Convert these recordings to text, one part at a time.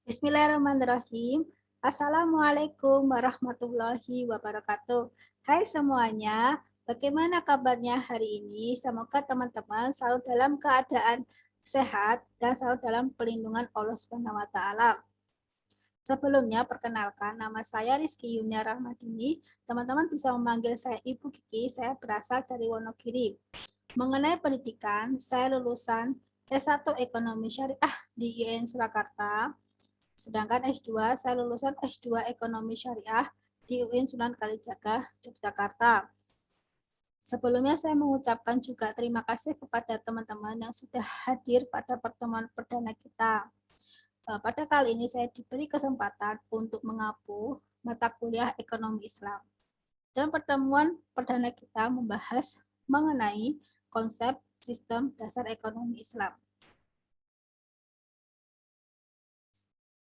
Bismillahirrahmanirrahim. Assalamualaikum warahmatullahi wabarakatuh. Hai semuanya, bagaimana kabarnya hari ini? Semoga teman-teman selalu dalam keadaan sehat dan selalu dalam pelindungan Allah Subhanahu wa taala. Sebelumnya, perkenalkan nama saya Rizky Yunia Rahmadini. Teman-teman bisa memanggil saya Ibu Kiki, saya berasal dari Wonogiri. Mengenai pendidikan, saya lulusan S1 Ekonomi Syariah di IAIN Surakarta. Sedangkan S2, saya lulusan S2 Ekonomi Syariah di UIN Sunan Kalijaga, Yogyakarta. Sebelumnya saya mengucapkan juga terima kasih kepada teman-teman yang sudah hadir pada pertemuan perdana kita. Pada kali ini saya diberi kesempatan untuk mengapu mata kuliah Ekonomi Islam. Dan pertemuan perdana kita membahas mengenai konsep sistem dasar ekonomi Islam.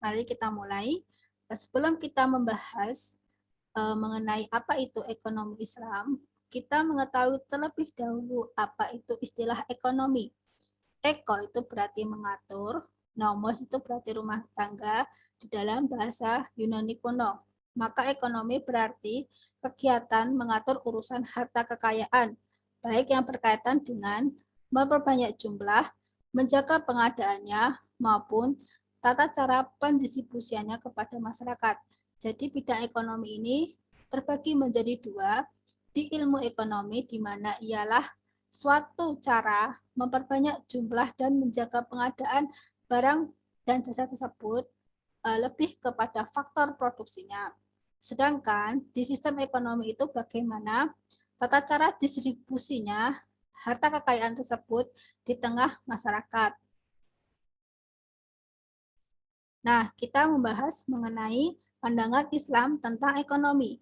Mari kita mulai. Sebelum kita membahas mengenai apa itu ekonomi Islam, kita mengetahui terlebih dahulu apa itu istilah ekonomi. Eko itu berarti mengatur, nomos itu berarti rumah tangga di dalam bahasa Yunani kuno. Maka ekonomi berarti kegiatan mengatur urusan harta kekayaan, baik yang berkaitan dengan memperbanyak jumlah, menjaga pengadaannya, maupun tata cara pendistribusiannya kepada masyarakat. Jadi bidang ekonomi ini terbagi menjadi dua, di ilmu ekonomi di mana ialah suatu cara memperbanyak jumlah dan menjaga pengadaan barang dan jasa tersebut lebih kepada faktor produksinya. Sedangkan di sistem ekonomi itu bagaimana tata cara distribusinya harta kekayaan tersebut di tengah masyarakat. Nah, kita membahas mengenai pandangan Islam tentang ekonomi.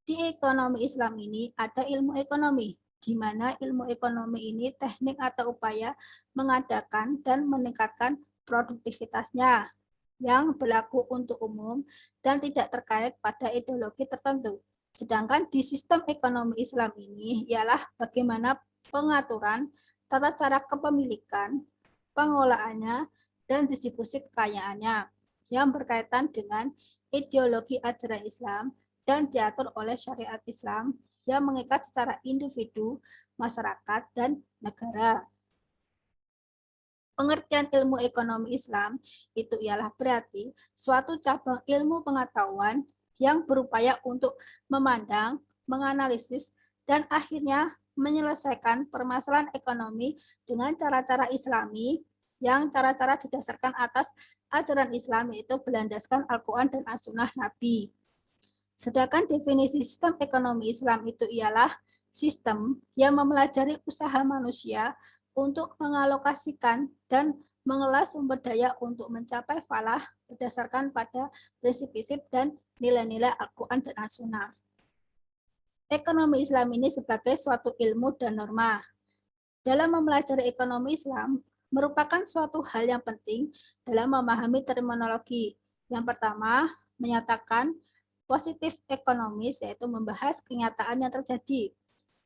Di ekonomi Islam ini ada ilmu ekonomi, di mana ilmu ekonomi ini teknik atau upaya mengadakan dan meningkatkan produktivitasnya yang berlaku untuk umum dan tidak terkait pada ideologi tertentu. Sedangkan di sistem ekonomi Islam ini ialah bagaimana pengaturan tata cara kepemilikan, pengolahannya, dan distribusi kekayaannya yang berkaitan dengan ideologi ajaran Islam dan diatur oleh syariat Islam yang mengikat secara individu, masyarakat, dan negara. Pengertian ilmu ekonomi Islam itu ialah berarti suatu cabang ilmu pengetahuan yang berupaya untuk memandang, menganalisis, dan akhirnya menyelesaikan permasalahan ekonomi dengan cara-cara Islami yang cara-cara didasarkan atas ajaran Islam yaitu berlandaskan Al-Quran dan As-Sunnah Nabi. Sedangkan definisi sistem ekonomi Islam itu ialah sistem yang mempelajari usaha manusia untuk mengalokasikan dan mengelola sumber daya untuk mencapai falah berdasarkan pada prinsip-prinsip dan nilai-nilai Al-Quran dan As-Sunnah. Ekonomi Islam ini sebagai suatu ilmu dan norma. Dalam mempelajari ekonomi Islam, merupakan suatu hal yang penting dalam memahami terminologi. Yang pertama, menyatakan positif ekonomis, yaitu membahas kenyataan yang terjadi.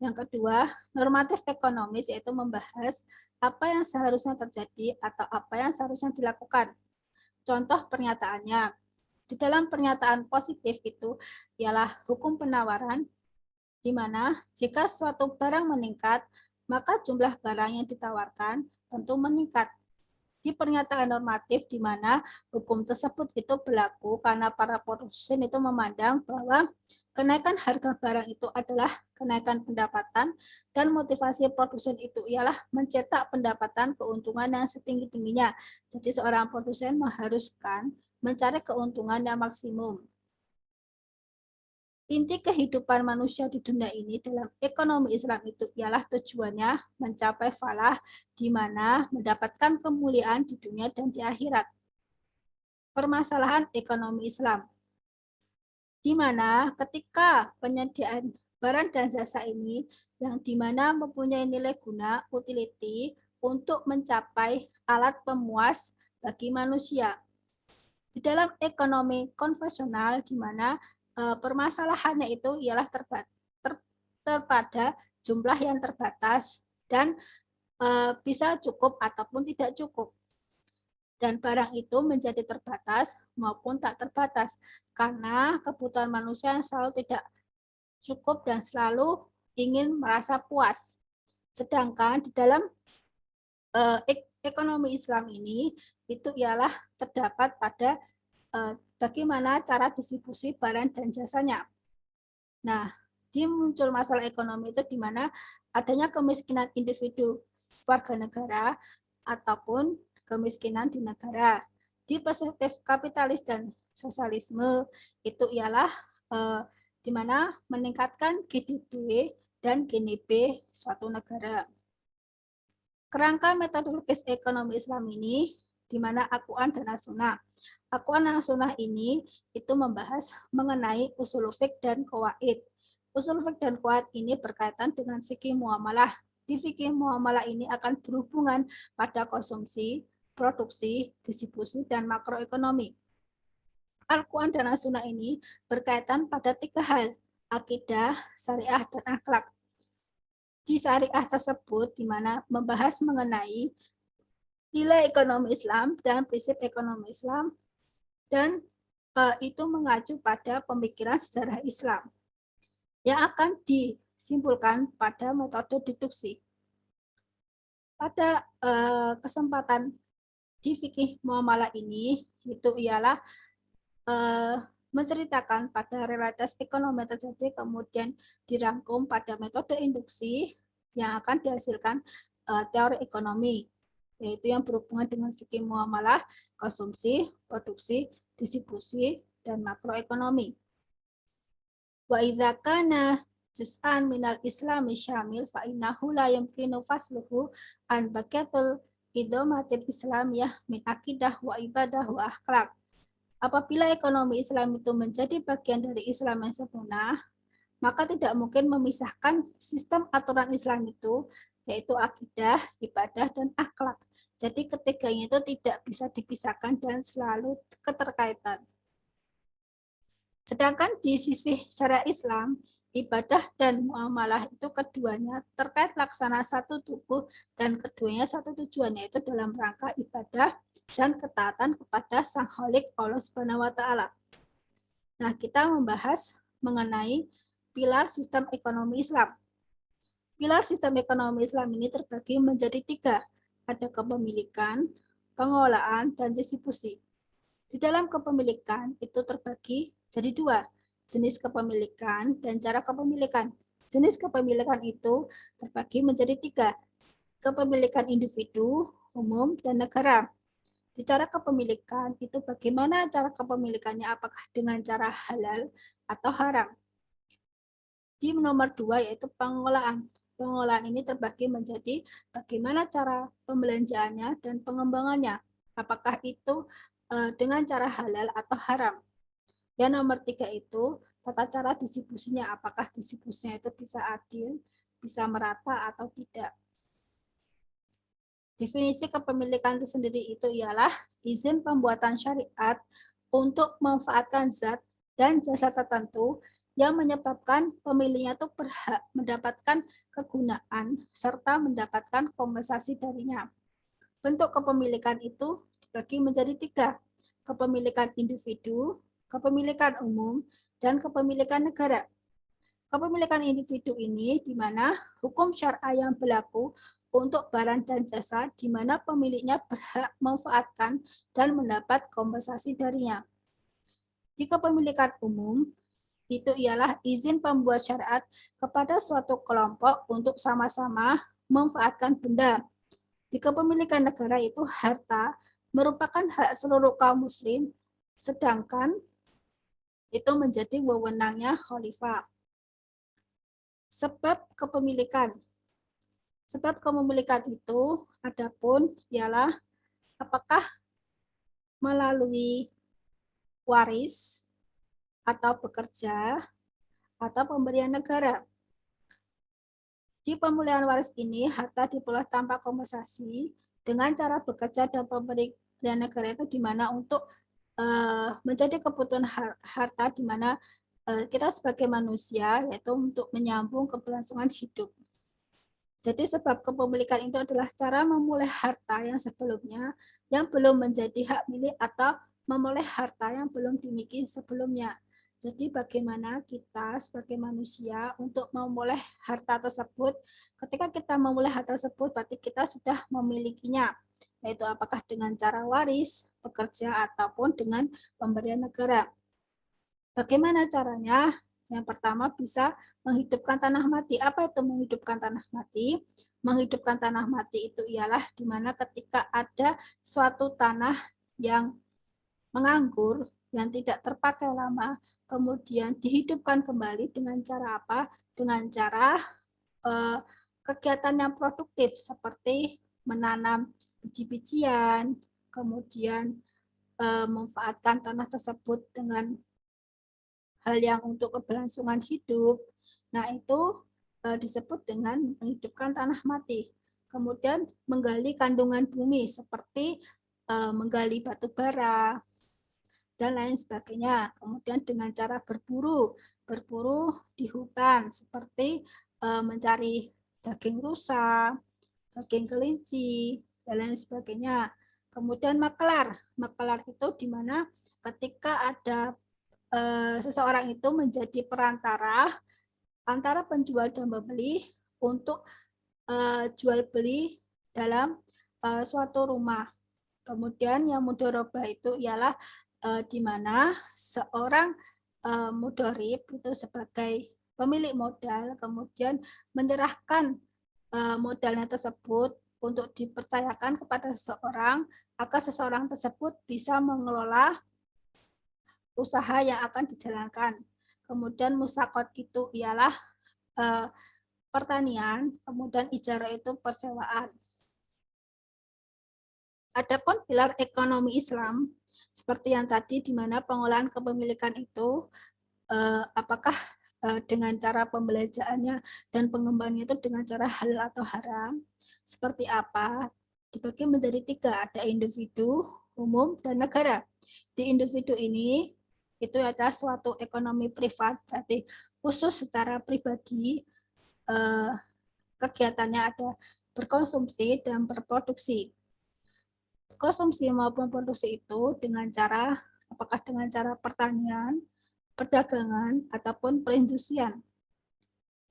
Yang kedua, normatif ekonomis, yaitu membahas apa yang seharusnya terjadi atau apa yang seharusnya dilakukan. Contoh pernyataannya, di dalam pernyataan positif itu ialah hukum penawaran, di mana jika suatu barang meningkat, maka jumlah barang yang ditawarkan tentu meningkat. Di pernyataan normatif di mana hukum tersebut itu berlaku karena para produsen itu memandang bahwa kenaikan harga barang itu adalah kenaikan pendapatan dan motivasi produsen itu ialah mencetak pendapatan keuntungan yang setinggi-tingginya. Jadi seorang produsen mengharuskan mencari keuntungan yang maksimum. Inti kehidupan manusia di dunia ini dalam ekonomi Islam itu ialah tujuannya mencapai falah di mana mendapatkan kemuliaan di dunia dan di akhirat. Permasalahan ekonomi Islam, di mana ketika penyediaan barang dan jasa ini yang di mana mempunyai nilai guna utility untuk mencapai alat pemuas bagi manusia. Di dalam ekonomi konvensional di mana permasalahannya itu ialah terpada jumlah yang terbatas dan bisa cukup ataupun tidak cukup. dan barang itu menjadi terbatas maupun tak terbatas karena kebutuhan manusia yang selalu tidak cukup dan selalu ingin merasa puas. Sedangkan di dalam ekonomi Islam ini itu ialah terdapat pada bagaimana cara distribusi barang dan jasanya. Nah, di muncul masalah ekonomi itu di mana adanya kemiskinan individu warga negara ataupun kemiskinan di negara. Di perspektif kapitalis dan sosialisme itu ialah di mana meningkatkan GDP dan GNP suatu negara. Kerangka metodologis ekonomi Islam ini di mana Aqwan dan As-Sunnah. Aqwan dan As-Sunnah ini itu membahas mengenai usul fiqh dan qawaid. Usul fiqh dan qawaid ini berkaitan dengan fikih muamalah. Di fikih muamalah ini akan berhubungan pada konsumsi, produksi, distribusi, dan makroekonomi. Al-Quran dan As-Sunnah ini berkaitan pada 3 hal, akidah, syariah, dan akhlak. Di syariah tersebut di mana membahas mengenai nilai ekonomi Islam dan prinsip ekonomi Islam dan itu mengacu pada pemikiran sejarah Islam yang akan disimpulkan pada metode deduksi. Pada kesempatan di fikih muamalah ini itu ialah menceritakan pada realitas ekonomi terjadi kemudian dirangkum pada metode induksi yang akan dihasilkan teori ekonomi, yaitu yang berhubungan dengan fikih muamalah, konsumsi, produksi, distribusi, dan makroekonomi. Wa idza kana juz'an minal islami syamil fa innahu la yumkinu fasluhu an baqiyatul idomatil islamiyah min akidah wa ibadah wa akhlak. Apabila ekonomi Islam itu menjadi bagian dari Islam yang sempurna, maka tidak mungkin memisahkan sistem aturan Islam itu, yaitu akidah, ibadah, dan akhlak. Jadi ketiganya itu tidak bisa dipisahkan dan selalu keterkaitan. Sedangkan di sisi syariat Islam, ibadah dan muamalah itu keduanya terkait laksana satu tubuh dan keduanya satu tujuan, yaitu dalam rangka ibadah dan ketaatan kepada Sang Khalik Allah Subhanahu wa taala. Nah, kita membahas mengenai pilar sistem ekonomi Islam. Pilar sistem ekonomi Islam ini terbagi menjadi 3. Ada kepemilikan, pengelolaan, dan distribusi. Di dalam kepemilikan itu terbagi jadi 2. Jenis kepemilikan dan cara kepemilikan. Jenis kepemilikan itu terbagi menjadi 3. Kepemilikan individu, umum, dan negara. Di cara kepemilikan itu bagaimana cara kepemilikannya, apakah dengan cara halal atau haram. Di nomor 2 yaitu pengelolaan. Pengelolaan ini terbagi menjadi bagaimana cara pembelanjaannya dan pengembangannya. Apakah itu dengan cara halal atau haram. Yang nomor 3 itu tata cara distribusinya. Apakah distribusinya itu bisa adil, bisa merata atau tidak. Definisi kepemilikan itu sendiri itu ialah izin pembuatan syariat untuk memanfaatkan zat dan jasa tertentu yang menyebabkan pemiliknya itu berhak mendapatkan kegunaan serta mendapatkan kompensasi darinya. Bentuk kepemilikan itu dibagi menjadi 3, kepemilikan individu, kepemilikan umum, dan kepemilikan negara. Kepemilikan individu ini di mana hukum syariah yang berlaku untuk barang dan jasa di mana pemiliknya berhak memanfaatkan dan mendapat kompensasi darinya. Di kepemilikan umum, itu ialah izin pembuat syariat kepada suatu kelompok untuk sama-sama memanfaatkan benda. Di kepemilikan negara itu harta merupakan hak seluruh kaum muslim, sedangkan itu menjadi wewenangnya khalifah. Sebab kepemilikan. Sebab kepemilikan itu adapun ialah apakah melalui waris atau bekerja atau pemberian negara. Di pemilihan waris ini harta diperoleh tanpa kompensasi dengan cara bekerja dan pemberian negara itu di mana untuk menjadi kebutuhan harta di mana kita sebagai manusia yaitu untuk menyambung keberlangsungan hidup. Jadi sebab kepemilikan itu adalah cara memulai harta yang sebelumnya yang belum menjadi hak milik atau memulai harta yang belum dimiliki sebelumnya. Jadi bagaimana kita sebagai manusia untuk memulai harta tersebut. Ketika kita memulai harta tersebut berarti kita sudah memilikinya, yaitu apakah dengan cara waris, pekerja, ataupun dengan pemberian negara. Bagaimana caranya? Yang pertama bisa menghidupkan tanah mati. Apa itu menghidupkan tanah mati? Menghidupkan tanah mati itu ialah di mana ketika ada suatu tanah yang menganggur, yang tidak terpakai lama, kemudian dihidupkan kembali dengan cara apa? Dengan cara kegiatan yang produktif seperti menanam biji-bijian, kemudian memanfaatkan tanah tersebut dengan hal yang untuk keberlangsungan hidup. Nah, itu disebut dengan menghidupkan tanah mati. Kemudian menggali kandungan bumi seperti menggali batu bara dan lain sebagainya. Kemudian dengan cara berburu di hutan seperti mencari daging rusa, daging kelinci, dan lain sebagainya. Kemudian makelar itu di mana ketika ada seseorang itu menjadi perantara antara penjual dan pembeli untuk jual beli dalam suatu rumah. Kemudian yang mudoroba itu ialah di mana seorang mudorib itu sebagai pemilik modal kemudian menyerahkan modalnya tersebut untuk dipercayakan kepada seseorang agar seseorang tersebut bisa mengelola usaha yang akan dijalankan. Kemudian musakot itu ialah pertanian, kemudian ijarah itu persewaan. Adapun pilar ekonomi Islam, seperti yang tadi di mana pengolahan kepemilikan itu apakah dengan cara pembelajarannya dan pengembangannya itu dengan cara halal atau haram, seperti apa? Dibagi menjadi 3, ada individu, umum, dan negara. Di individu ini itu adalah suatu ekonomi privat, berarti khusus secara pribadi kegiatannya ada berkonsumsi dan berproduksi. Konsumsi maupun produksi itu dengan cara apakah dengan cara pertanian, perdagangan, ataupun perindustrian.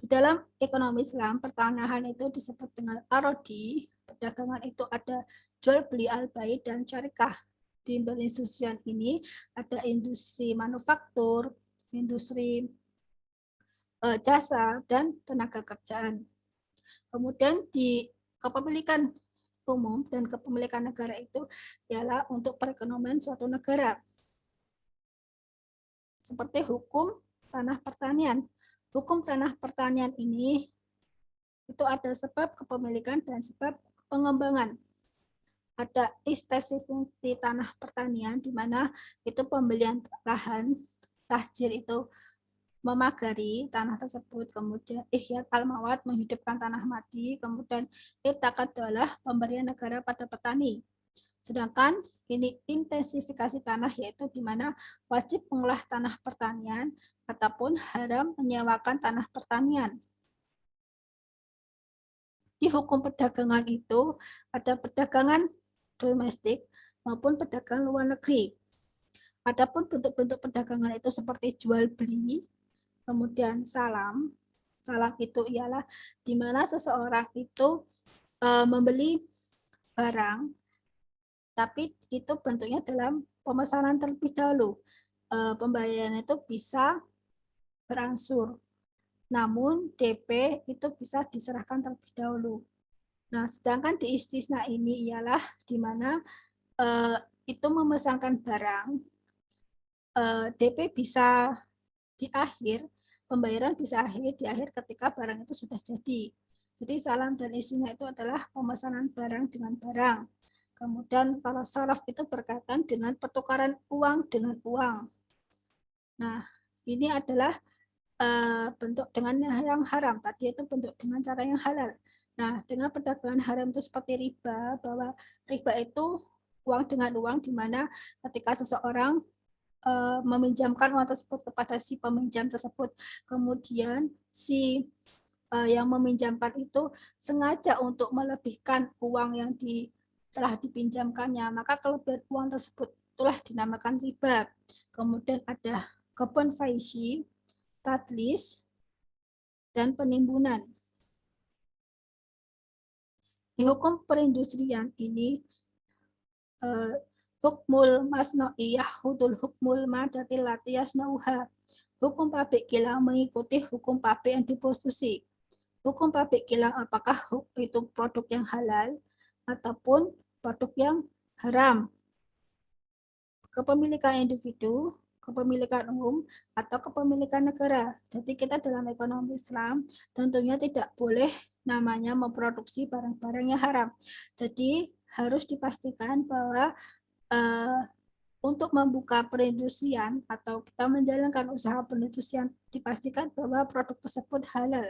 Di dalam ekonomi Islam, pertanahan itu disebut dengan arodi, perdagangan itu ada jual beli al-bai dan syarikah. Di perindustrian ini ada industri manufaktur, industri jasa, dan tenaga kerjaan. Kemudian di kepemilikan umum dan kepemilikan negara itu ialah untuk perekonomian suatu negara. Seperti hukum tanah pertanian. Hukum tanah pertanian ini itu ada sebab kepemilikan dan sebab pengembangan. Ada istesifungsi tanah pertanian di mana itu pembelian lahan, tahjir itu memagari tanah tersebut, kemudian ihyat al-mawat menghidupkan tanah mati, kemudian itakat adalah pemberian negara pada petani. Sedangkan ini intensifikasi tanah yaitu di mana wajib mengolah tanah pertanian ataupun haram menyewakan tanah pertanian. Di hukum perdagangan itu ada perdagangan domestik maupun perdagangan luar negeri. Adapun bentuk-bentuk perdagangan itu seperti jual beli, kemudian salam. Salam itu ialah di mana seseorang itu membeli barang, tapi itu bentuknya dalam pemesanan terlebih dahulu. Pembayaran itu bisa berangsur, namun DP itu bisa diserahkan terlebih dahulu. Nah, sedangkan di istisna ini ialah di mana itu memesankan barang, DP bisa di akhir, pembayaran bisa di akhir ketika barang itu sudah jadi. Jadi salam dan isinya itu adalah pemesanan barang dengan barang. Kemudian kalau saraf itu berkaitan dengan pertukaran uang dengan uang. Nah, ini adalah bentuk dengan yang haram. Tadi itu bentuk dengan cara yang halal. Nah, dengan perdagangan haram itu seperti riba, bahwa riba itu uang dengan uang di mana ketika seseorang meminjamkan uang tersebut kepada si peminjam tersebut, kemudian si yang meminjamkan itu sengaja untuk melebihkan uang yang telah dipinjamkannya, maka kelebihan uang tersebut itulah dinamakan riba. Kemudian ada kebon faisi, tadlis, dan penimbunan. Di hukum perindustrian ini, hukmul masno'i yahudul hukmul madatil lati yasnauha. Hukum pabrik kilang mengikuti hukum pabrik yang diproduksi. Hukum pabrik kilang apakah itu produk yang halal ataupun produk yang haram. Kepemilikan individu, kepemilikan umum, atau kepemilikan negara. Jadi kita dalam ekonomi Islam tentunya tidak boleh namanya memproduksi barang-barang yang haram. Jadi harus dipastikan bahwa untuk membuka perindustrian atau kita menjalankan usaha perindustrian dipastikan bahwa produk tersebut halal.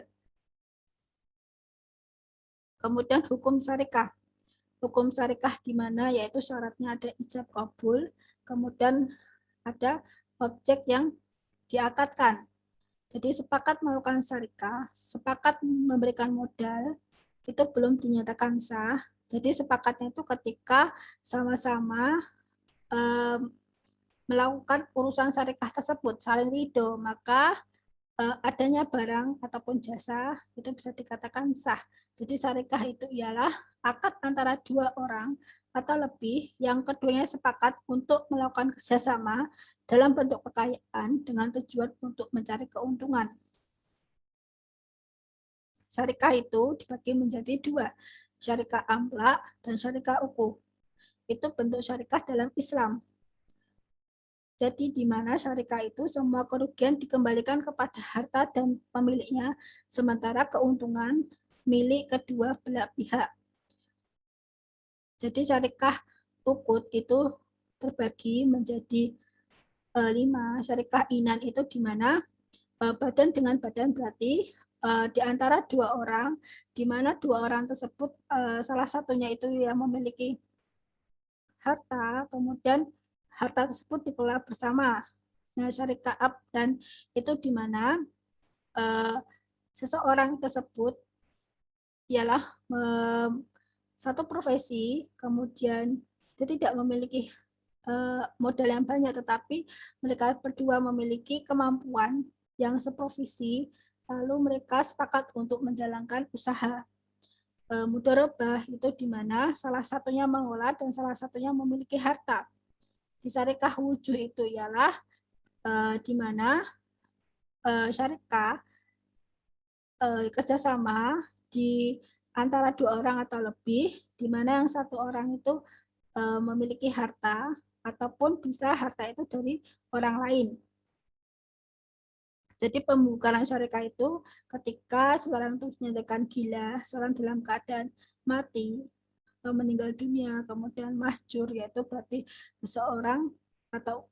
Kemudian hukum syarikah. Hukum syarikah di mana yaitu syaratnya ada ijab kabul, kemudian ada objek yang diakadkan. Jadi sepakat melakukan syarikah, sepakat memberikan modal, itu belum dinyatakan sah. Jadi sepakatnya itu ketika sama-sama melakukan urusan syarikah tersebut, saling ridho, maka adanya barang ataupun jasa itu bisa dikatakan sah. Jadi syarikah itu ialah akad antara dua orang atau lebih yang keduanya sepakat untuk melakukan kerjasama dalam bentuk kekayaan dengan tujuan untuk mencari keuntungan. Syarikah itu dibagi menjadi dua, syarikah amla dan syarikah uku. Itu bentuk syarikah dalam Islam. Jadi di mana syarikah itu semua kerugian dikembalikan kepada harta dan pemiliknya, sementara keuntungan milik kedua belah pihak. Jadi syarikah ukut itu terbagi menjadi 5. Syarikah inan itu di mana badan dengan badan berarti di antara dua orang, di mana dua orang tersebut salah satunya itu yang memiliki harta, kemudian harta tersebut dikelola bersama. Nah, syarikah dan itu di mana seseorang tersebut ialah satu profesi, kemudian dia tidak memiliki modal yang banyak, tetapi mereka berdua memiliki kemampuan yang seprofesi, lalu mereka sepakat untuk menjalankan usaha. Mudharabah itu di mana salah satunya mengolah dan salah satunya memiliki harta. Di syarikah wujuh itu ialah di mana syarikah kerjasama di antara dua orang atau lebih, di mana yang satu orang itu memiliki harta ataupun bisa harta itu dari orang lain. Jadi pembukaran syarikah itu ketika seseorang itu dinyatakan gila, seorang dalam keadaan mati atau meninggal dunia, kemudian mahjur, yaitu berarti seseorang atau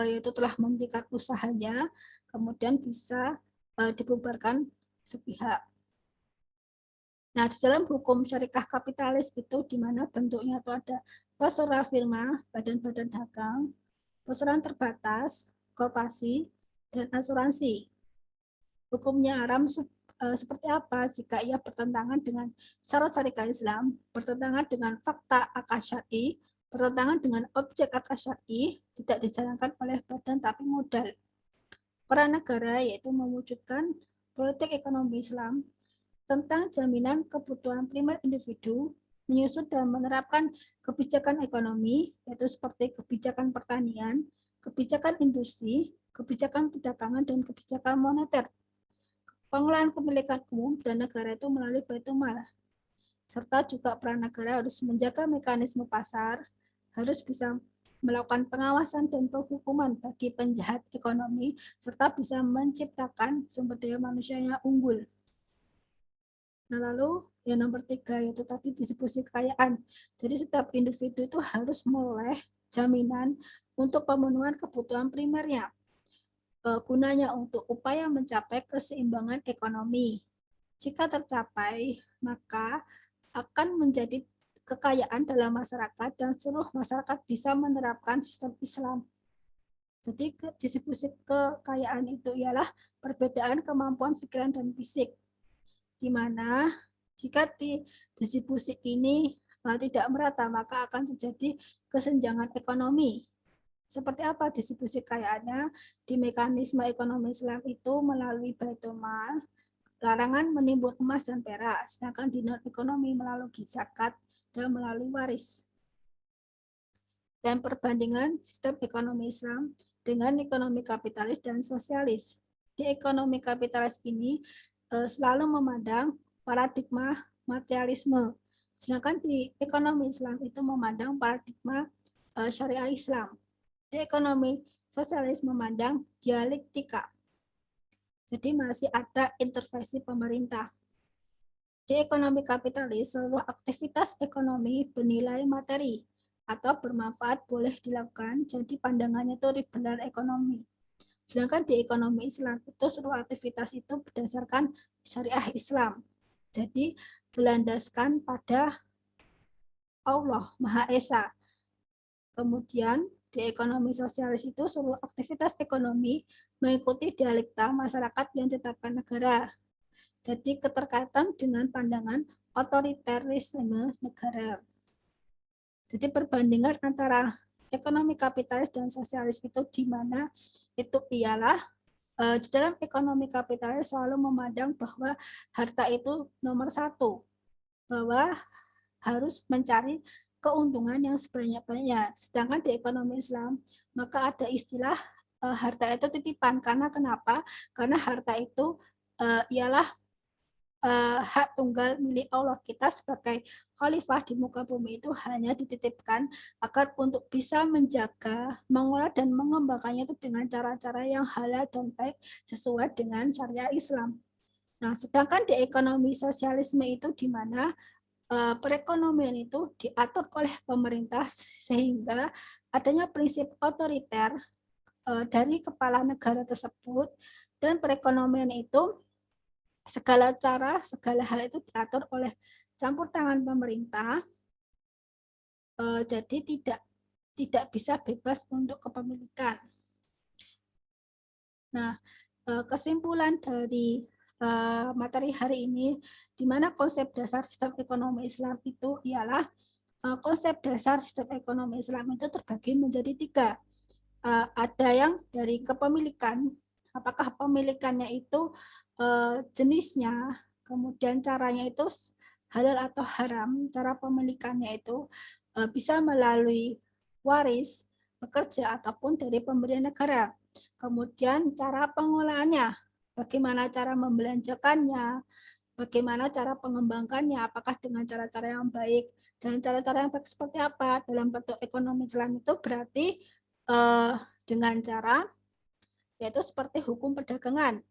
yaitu telah menghentikan usahanya, kemudian bisa dibubarkan sepihak. Nah, di dalam hukum syarikah kapitalis itu di mana bentuknya itu ada pasora firma, badan-badan dagang, pasaran terbatas, koperasi, dan asuransi. Hukumnya haram seperti apa jika ia bertentangan dengan syarat syarikat Islam, bertentangan dengan fakta akad syar'i, bertentangan dengan objek akad syar'i, tidak dijalankan oleh badan tapi modal. Peran negara yaitu mewujudkan politik ekonomi Islam tentang jaminan kebutuhan primer individu, menyusun dan menerapkan kebijakan ekonomi, yaitu seperti kebijakan pertanian, kebijakan industri, kebijakan perdagangan, dan kebijakan moneter. Pengelolaan kepemilikan umum dan negara itu melalui Baitul Mal. Serta juga peran negara harus menjaga mekanisme pasar, harus bisa melakukan pengawasan dan penghukuman bagi penjahat ekonomi, serta bisa menciptakan sumber daya manusia yang unggul. Nah, lalu yang nomor 3 yaitu tadi distribusi kekayaan. Jadi setiap individu itu harus memperoleh jaminan untuk pemenuhan kebutuhan primernya. Gunanya untuk upaya mencapai keseimbangan ekonomi. Jika tercapai, maka akan menjadi kekayaan dalam masyarakat dan seluruh masyarakat bisa menerapkan sistem Islam. Jadi distribusi kekayaan itu ialah perbedaan kemampuan pikiran dan fisik. di mana jika distribusi ini tidak merata, maka akan terjadi kesenjangan ekonomi. Seperti apa distribusi kekayaannya? Di mekanisme ekonomi Islam itu melalui Baitul Mal, larangan menimbun emas dan perak, sedangkan di non ekonomi melalui zakat dan melalui waris. Dan perbandingan sistem ekonomi Islam dengan ekonomi kapitalis dan sosialis. Di ekonomi kapitalis ini selalu memandang paradigma materialisme, sedangkan di ekonomi Islam itu memandang paradigma syariah Islam. Di ekonomi sosialis memandang dialektika. Jadi masih ada intervensi pemerintah. Di ekonomi kapitalis, seluruh aktivitas ekonomi bernilai materi atau bermanfaat boleh dilakukan, jadi pandangannya itu liberal ekonomi. Sedangkan di ekonomi Islam itu seluruh aktivitas itu berdasarkan syariah Islam. Jadi berlandaskan pada Allah Maha Esa. Kemudian di ekonomi sosialis itu seluruh aktivitas ekonomi mengikuti dialektika masyarakat yang ditetapkan negara. Jadi keterkaitan dengan pandangan otoriterisme negara. Jadi perbandingan antara ekonomi kapitalis dan sosialis itu di mana itu ialah di dalam ekonomi kapitalis selalu memandang bahwa harta itu nomor satu, bahwa harus mencari keuntungan yang sebanyak-banyaknya. Sedangkan di ekonomi Islam, maka ada istilah harta itu titipan. Karena kenapa? Karena harta itu ialah hak tunggal milik Allah. Kita sebagai khalifah di muka bumi itu hanya dititipkan agar untuk bisa menjaga, mengolah dan mengembangkannya itu dengan cara-cara yang halal dan baik sesuai dengan syariat Islam. Nah, sedangkan di ekonomi sosialisme itu di mana perekonomian itu diatur oleh pemerintah sehingga adanya prinsip otoriter dari kepala negara tersebut, dan perekonomian itu segala cara, segala hal itu diatur oleh campur tangan pemerintah, jadi tidak bisa bebas untuk kepemilikan. Nah, kesimpulan dari materi hari ini, di mana konsep dasar sistem ekonomi Islam itu ialah konsep dasar sistem ekonomi Islam itu terbagi menjadi tiga. Ada yang dari kepemilikan, apakah pemilikannya itu jenisnya, kemudian caranya itu halal atau haram, cara pemilikannya itu bisa melalui waris, bekerja, ataupun dari pemberian negara. Kemudian cara pengolahannya, bagaimana cara membelanjakannya, bagaimana cara pengembangkannya, apakah dengan cara-cara yang baik, dan cara-cara yang baik seperti apa. Dalam bentuk ekonomi Islam itu berarti dengan cara yaitu seperti hukum perdagangan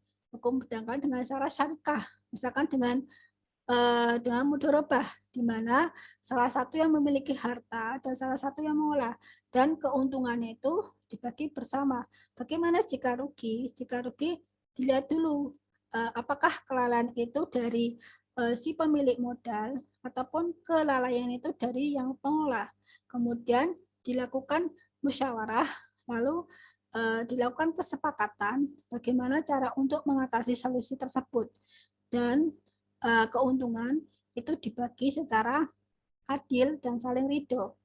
dengan cara syarikah, misalkan dengan mudharabah, di mana salah satu yang memiliki harta dan salah satu yang mengolah, dan keuntungannya itu dibagi bersama. Bagaimana jika rugi? Jika rugi dilihat dulu apakah kelalaian itu dari si pemilik modal ataupun kelalaian itu dari yang pengolah. Kemudian dilakukan musyawarah, lalu dilakukan kesepakatan bagaimana cara untuk mengatasi solusi tersebut, dan keuntungan itu dibagi secara adil dan saling ridho.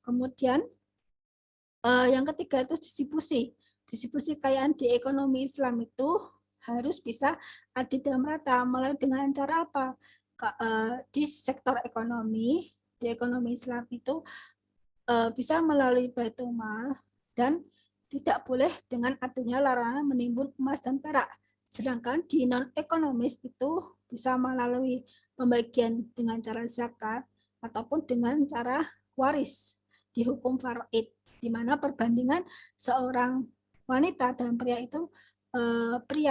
Kemudian yang ketiga itu distribusi. Distribusi kekayaan di ekonomi Islam itu harus bisa adil dan merata. Melalui dengan cara apa? Di sektor ekonomi, di ekonomi Islam itu bisa melalui Baitul Mal, dan tidak boleh dengan adanya larangan menimbun emas dan perak. Sedangkan di non-ekonomis itu bisa melalui pembagian dengan cara zakat ataupun dengan cara waris di hukum faraid, di mana perbandingan seorang wanita dan pria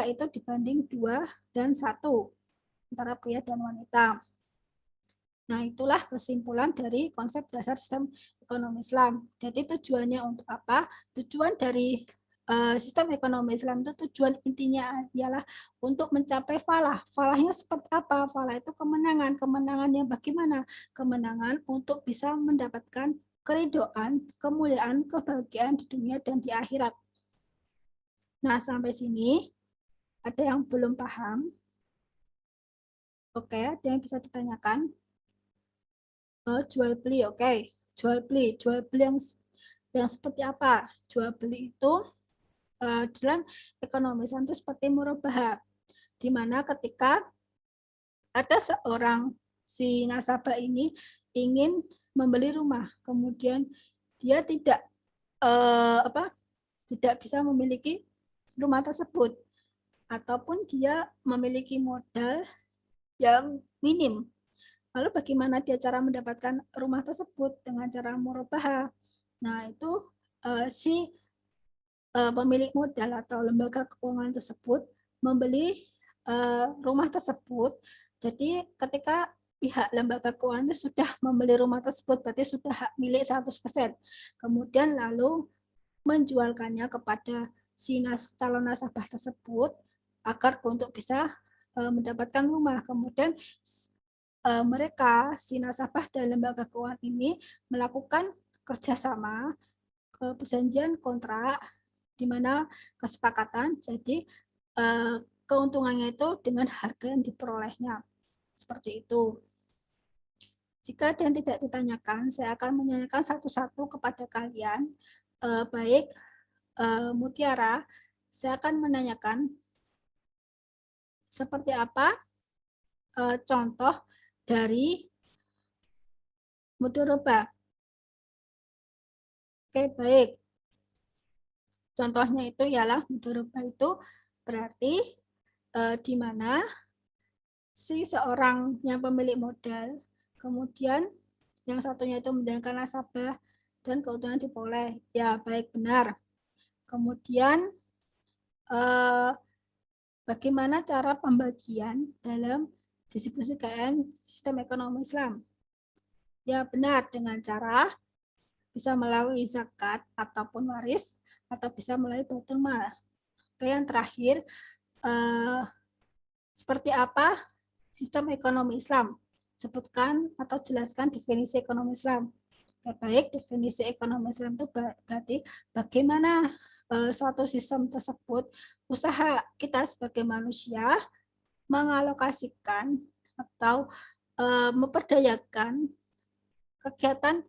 itu dibanding 2 dan 1 antara pria dan wanita. Nah, itulah kesimpulan dari konsep dasar sistem ekonomi Islam. Jadi tujuannya untuk apa? Tujuan dari sistem ekonomi Islam itu tujuan intinya ialah untuk mencapai falah. Falahnya seperti apa? Falah itu kemenangan. Kemenangannya bagaimana? Kemenangan untuk bisa mendapatkan keridhaan, kemuliaan, kebahagiaan di dunia dan di akhirat. Nah, sampai sini ada yang belum paham? Oke, ada yang bisa ditanyakan? Jual beli, oke. Jual beli yang seperti apa? Jual beli itu dalam ekonomi Islam itu seperti murabahah, di mana ketika ada seorang si nasabah ini ingin membeli rumah, kemudian dia tidak bisa memiliki rumah tersebut, ataupun dia memiliki modal yang minim. Lalu bagaimana dia cara mendapatkan rumah tersebut? Dengan cara murabahah. Nah, itu si pemilik modal atau lembaga keuangan tersebut membeli rumah tersebut. Jadi ketika pihak lembaga keuangan itu sudah membeli rumah tersebut, berarti sudah hak milik 100%. Kemudian lalu menjualkannya kepada si calon nasabah tersebut agar untuk bisa mendapatkan rumah. Kemudian mereka, si nasabah dan lembaga keuangan ini melakukan kerjasama, perjanjian kontrak, di mana kesepakatan, jadi keuntungannya itu dengan harga yang diperolehnya. Seperti itu. Jika ada yang tidak ditanyakan, saya akan menanyakan satu-satu kepada kalian. Baik, Mutiara, saya akan menanyakan seperti apa contoh dari mudoroba. Oke, baik. Contohnya itu ialah mudoroba itu berarti di mana si seorang yang pemilik modal, kemudian yang satunya itu menjalankan nasabah dan keuntungan diperoleh. Ya, baik, benar. Kemudian bagaimana cara pembagian dalam distribusi kekayaan sistem ekonomi Islam? Ya, benar, dengan cara bisa melalui zakat ataupun waris, atau bisa melalui baitul mal. Oke, yang terakhir, seperti apa sistem ekonomi Islam? Sebutkan atau jelaskan definisi ekonomi Islam. Oke, baik, definisi ekonomi Islam itu berarti bagaimana suatu sistem tersebut, usaha kita sebagai manusia mengalokasikan atau memperdayakan kegiatan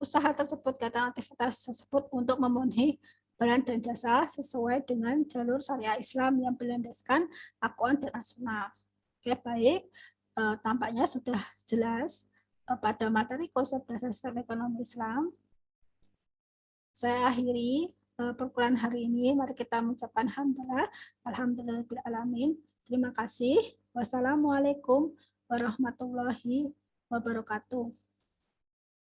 usaha tersebut, kegiatan aktivitas tersebut untuk memenuhi barang dan jasa sesuai dengan jalur syariah Islam yang berlandaskan Al-Quran dan As-Sunnah. Oke, baik. Tampaknya sudah jelas pada materi konsep dasar sistem ekonomi Islam. Saya akhiri perkuliahan hari ini. Mari kita mengucapkan alhamdulillah. Alhamdulillahirrahmanirrahim. Terima kasih. Wassalamualaikum warahmatullahi wabarakatuh.